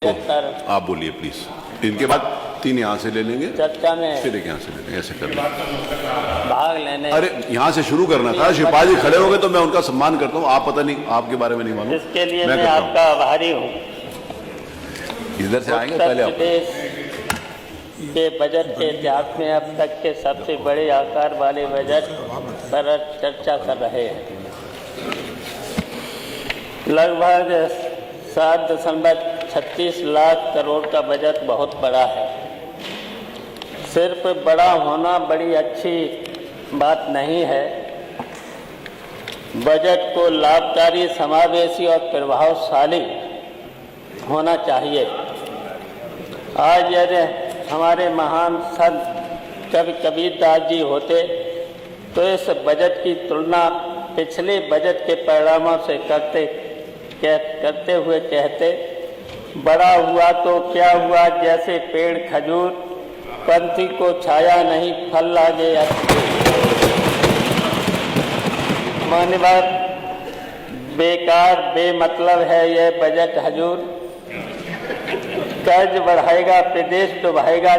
आप बोलिए प्लीज। इनके बाद 3 यहाँ से ले लेंगे, चर्चा में फिर एक यहाँ से ले लेंगे, ऐसे कर लेंगे। भाग लेने अरे यहाँ से शुरू करना था। शिवपाल जी खड़े हो गए तो मैं उनका सम्मान करता हूँ। आप पता नहीं, आपके बारे में नहीं मालूम, इसके लिए मैं आपका आभारी हूँ। इधर से आएंगे पहले आप। के बजट के इतिहास में अब तक के सबसे बड़े आकार वाले बजट पर चर्चा कर रहे हैं। लगभग 7.36 लाख करोड़ का बजट बहुत बड़ा है। सिर्फ बड़ा होना बड़ी अच्छी बात नहीं है, बजट को लाभकारी, समावेशी और प्रभावशाली होना चाहिए। आज यदि हमारे महान संत कवि कबीरदास जी होते तो इस बजट की तुलना पिछले बजट के परिणामों से करते हुए कहते, बड़ा हुआ तो क्या हुआ, जैसे पेड़ खजूर, पंथी को छाया नहीं, फल लागे अच्छे। मान्यवर, बेकार बेमतलब है यह बजट हजूर। कर्ज बढ़ाएगा, प्रदेश डुबाएगा,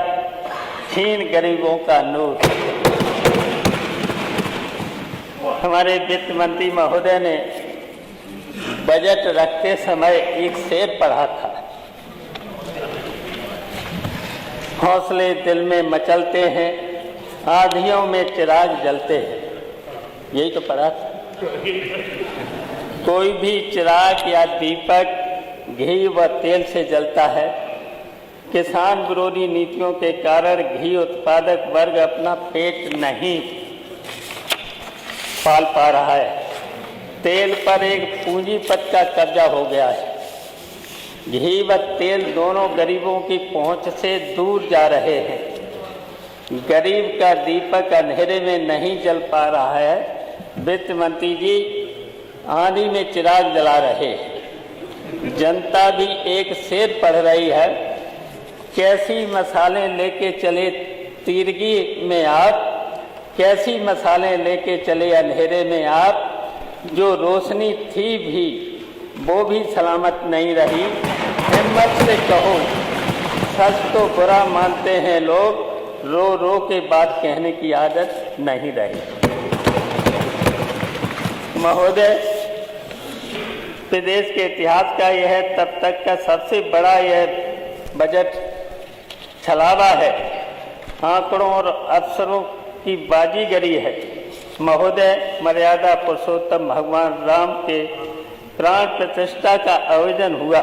छीन गरीबों का नूर। हमारे वित्त मंत्री महोदय ने बजट रखते समय एक शेर पढ़ा था, हौसले दिल में मचलते हैं, आंधियों में चिराग जलते हैं। यही तो पढ़ा था। कोई भी चिराग या दीपक घी व तेल से जलता है। किसान विरोधी नीतियों के कारण घी उत्पादक वर्ग अपना पेट नहीं पाल पा रहा है। तेल पर एक पूंजीपत का कब्जा हो गया है। घी व तेल दोनों गरीबों की पहुंच से दूर जा रहे हैं। गरीब का दीपक अंधेरे में नहीं जल पा रहा है। वित्त मंत्री जी आंधी में चिराग जला रहे हैं। जनता भी एक शेर पढ़ रही है, कैसी मसालें लेके चले तीरगी में आप, कैसी मसालें लेके चले अंधेरे में आप, जो रोशनी थी भी वो भी सलामत नहीं रही। हिम्मत से कहो, सच तो बुरा मानते हैं लोग, रो रो के बात कहने की आदत नहीं रही। महोदय, प्रदेश के इतिहास का यह तब तक का सबसे बड़ा यह बजट छलावा है। आंकड़ों और अफसरों की बाजीगरी है। महोदय, मर्यादा पुरुषोत्तम भगवान राम के प्राण प्रतिष्ठा का आयोजन हुआ,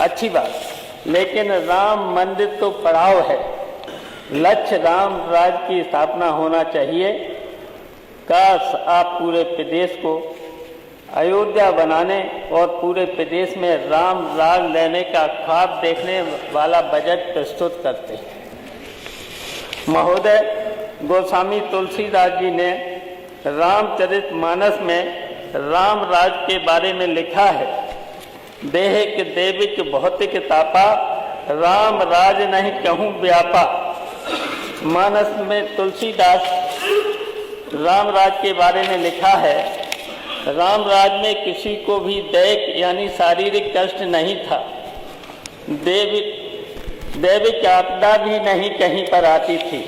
अच्छी बात, लेकिन राम मंदिर तो पड़ाव है। लक्ष्य राम राज्य की स्थापना होना चाहिए। काश आप पूरे प्रदेश को अयोध्या बनाने और पूरे प्रदेश में राम राज लेने का ख्वाब देखने वाला बजट प्रस्तुत करते हैं। महोदय, गोस्वामी तुलसीदास जी ने रामचरितमानस में राम राज के बारे में लिखा है, देहिक देविक भौतिक तापा, राम राज नहीं कहूँ व्यापा। मानस में तुलसीदास राम राज के बारे में लिखा है, राम राज में किसी को भी दैहिक यानी शारीरिक कष्ट नहीं था, दैविक आपदा भी नहीं कहीं पर आती थी,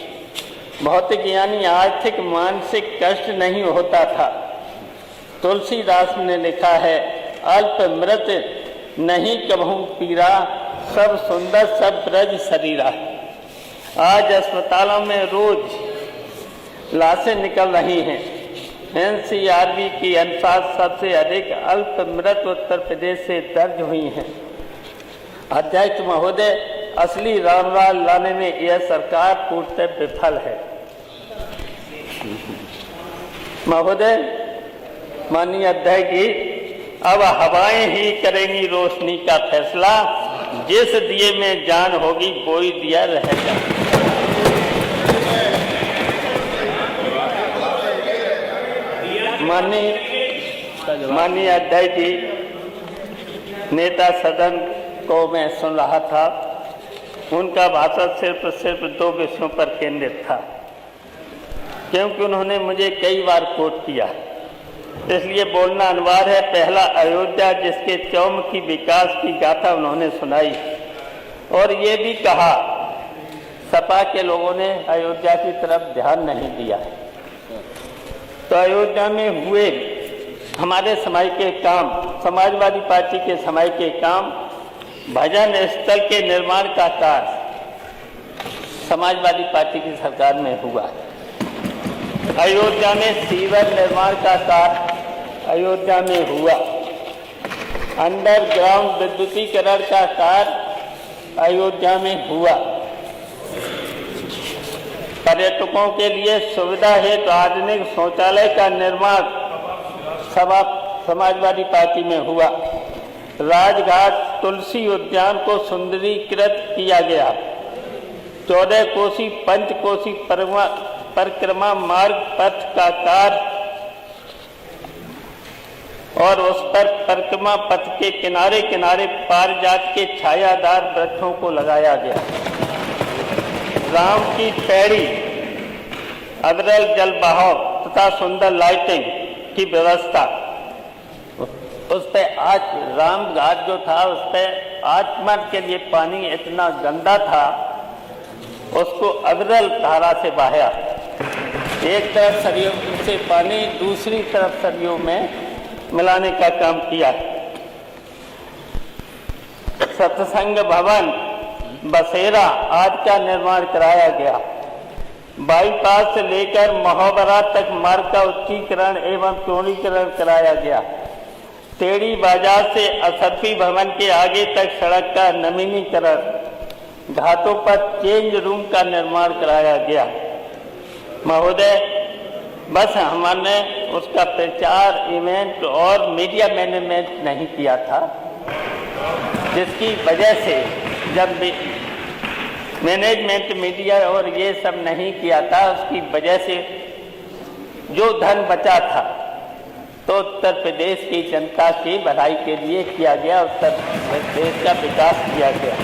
भौतिक यानी आर्थिक मानसिक कष्ट नहीं होता था। तुलसीदास ने लिखा है, अल्प मृत नहीं कबहू पीरा, सब सुंदर सब ब्रज शरीरा। आज अस्पतालों में रोज लाशें निकल रही हैं। NCRB के अनुसार सबसे अधिक अल्प मृत उत्तर प्रदेश से दर्ज हुई हैं। अध्यक्ष महोदय, असली रामराज लाने में यह सरकार पूर्णतः विफल है। महोदय, माननीय अध्यक्ष जी, अब हवाएं ही करेंगी रोशनी का फैसला, जिस दिए में जान होगी कोई दिया रहेगा। माननीय अध्यक्ष जी, नेता सदन को मैं सुन रहा था, उनका भाषण सिर्फ 2 विषयों पर केंद्रित था, क्योंकि उन्होंने मुझे कई बार कोट किया। इसलिए बोलना अनिवार्य है। पहला अयोध्या, जिसके चौमुखी विकास की गाथा उन्होंने सुनाई और ये भी कहा सपा के लोगों ने अयोध्या की तरफ ध्यान नहीं दिया। तो अयोध्या में हुए हमारे समय के काम, समाजवादी पार्टी के समय के काम, भजन स्थल के निर्माण का कार्य समाजवादी पार्टी की सरकार में हुआ। अयोध्या में सीवर निर्माण का कार्य अयोध्या में हुआ। अंडरग्राउंड विद्युतीकरण का कार्य अयोध्या में हुआ। पर्यटकों के लिए सुविधा हेतु आधुनिक शौचालय का निर्माण समाजवादी पार्टी में हुआ। राजघाट तुलसी उद्यान को सुंदरीकृत किया गया। 14 कोसी पंचकोसी परिक्रमा मार्ग पथ का कार्य और उस पर परिक्रमा पथ के किनारे किनारे पारिजात के छायादार वृक्षों को लगाया गया। राम की पैड़ी, अविरल जल बहाव तथा सुंदर लाइटिंग की व्यवस्था। उस पर आज राम घाट जो था, उस पर आचमन के लिए पानी इतना गंदा था, उसको अविरल धारा से बहाया। एक तरफ सरयू से पानी, दूसरी तरफ सरयू में मिलाने का काम किया। सत्संग भवन, बसेरा आदि का निर्माण कराया गया। बाईपास से लेकर महोबरा तक मार्ग का उच्चीकरण एवं चौड़ीकरण कराया गया। टेढ़ी बाजार से असरफी भवन के आगे तक सड़क का नवीनीकरण, घाटों पर चेंज रूम का निर्माण कराया गया। महोदय, बस हमने उसका प्रचार, इवेंट और मीडिया मैनेजमेंट नहीं किया था, जिसकी वजह से जब मैनेजमेंट, मीडिया और ये सब नहीं किया था, उसकी वजह से जो धन बचा था तो उत्तर प्रदेश की जनता की भलाई के लिए किया गया, उत्तर प्रदेश का विकास किया गया।